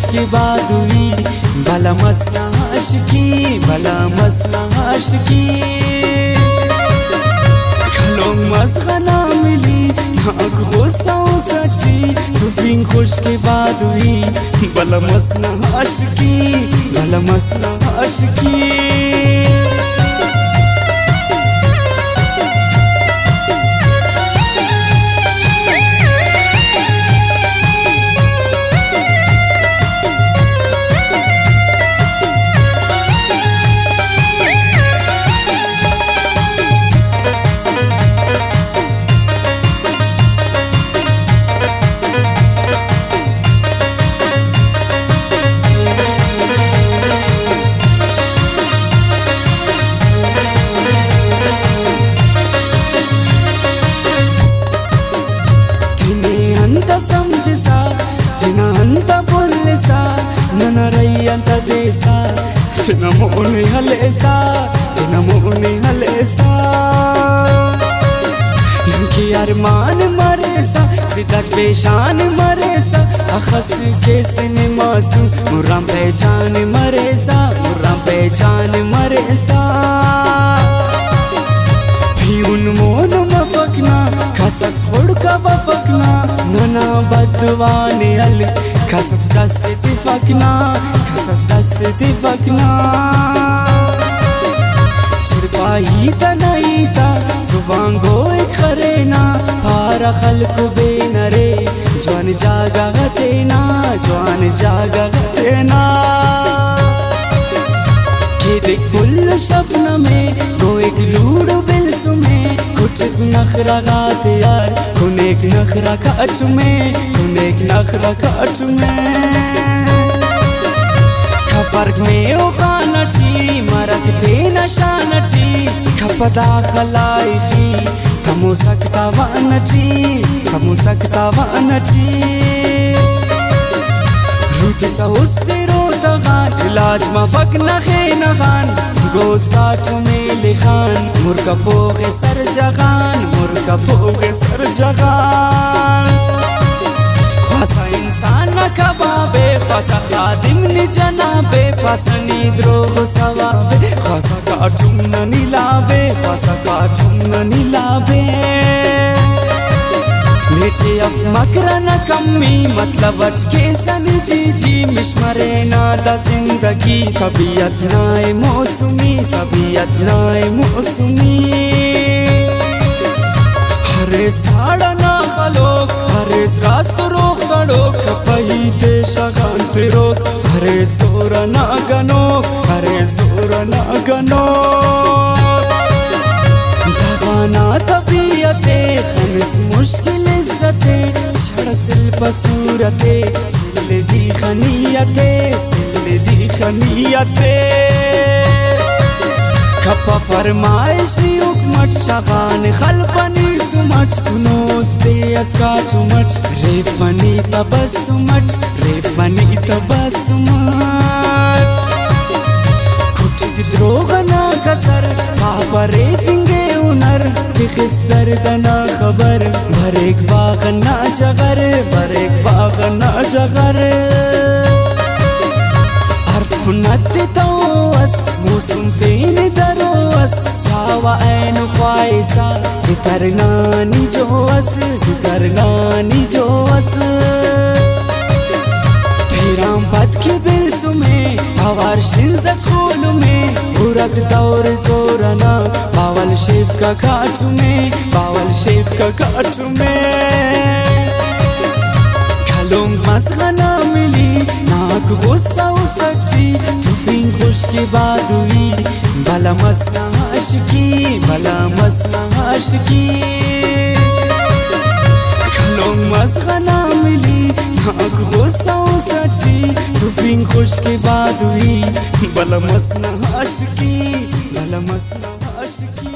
के बाद हुई भला मसला आशिकी, भला मसला आशिकी। खलो मसला ना मिली नाक गुस्सा सच्ची, तुफिंग खुश के बाद हुई भला मसला आशिकी, भला मसला आशिकी। समझसा तिना अंत बोलसा नन रई अंत देसा, तिना मोने हलेसा, तिना मोने हलेसा। नंकी अरमान मरेसा सीधा पेशान मरेसा, अखस केस तिने मासू मुराम पहचान मरेसा, मुराम पहचान मरेसा। फिउन मोन मफकना खसस खुड़का बफकना, नना बदवाने अल खसस दस तिफकना, खसस दस तिफकना। चिरपाही तनाईता सुबांगो एक खरेना, पारा खल्क बेनरे जवान जागा गतेना, जवान जागा गतेना। देख कुल शब्न में गो एक लूड़ बिल सुमे, कुछ नखरा गात यार कुन एक नखरा काच में, कुन एक नखरा काच में। खफर्क में ओ खानची मरक ते नशानची, खपदा खलाइखी तमो सकता वानची, तमो सकता वानची। रूतिसा उस्ते रोतगान इलाज मफक नखे नगान, गोस काचो में लिखान मुर्का पोगे सर जगान, मुर्का पोगे सर जगान। ख्वासा इंसान न कबाबे, ख्वासा खादिम नि जनाबे, पासनी द्रोह सवाबे, ख्वासा काचुम न नीलाबे, ख्वासा काचुम न नीलाबे। मीठे अब मकरा न कमी मतलब अटके सनी जी, मिशमरे नादा जिंदगी तबीयत नाए मौसमी, तबीयत नाए मौसमी। हरे साड़ा ना खलोक हरे रास्त रोक गड़ोक, कपही ते शगांत रोक हरे सोरा ना गनोक, हरे सोरा ना गनोक। दगाना तबीयते खमिस मुश्किल इज्जते, छड़ सिल पसूरते सिल दी खनियते, सिल दी खनियते। खपा फरमाइश हुकमत शगान खलपनी सुमट, कुनोस्ते अस्का चुमट रेफनी तबस्सुमट, रेफनी तबस्सुमट। द्रोगना कसर पापरे फिंगे उनर, तिखिस दर्दना खबर भरेक बाग ना जगर, भरेक बाग ना जगर। अर्फुनत तोस मौसम पेन दरोस, जावा ऐन ख्वाइसा वितरनानी जोस, वितरनानी जोस। फिराम पद के बिल सुमे आवार शिंजत खोल में, उरक दौर जोरना बावल शेफ का काचू में, बावल शेफ का काचू में। खलों मसला ना मिली नाक गुस्सा सच्ची, तुफिंग खुश के बाद हुई भला मसला आशिकी, भला मसला आशिकी। खलों मसला ना मिली नाक गुस्सा सच्ची, तुफिंग खुश के बाद हुई भला मसला आशिकी, भला मसला आशिकी।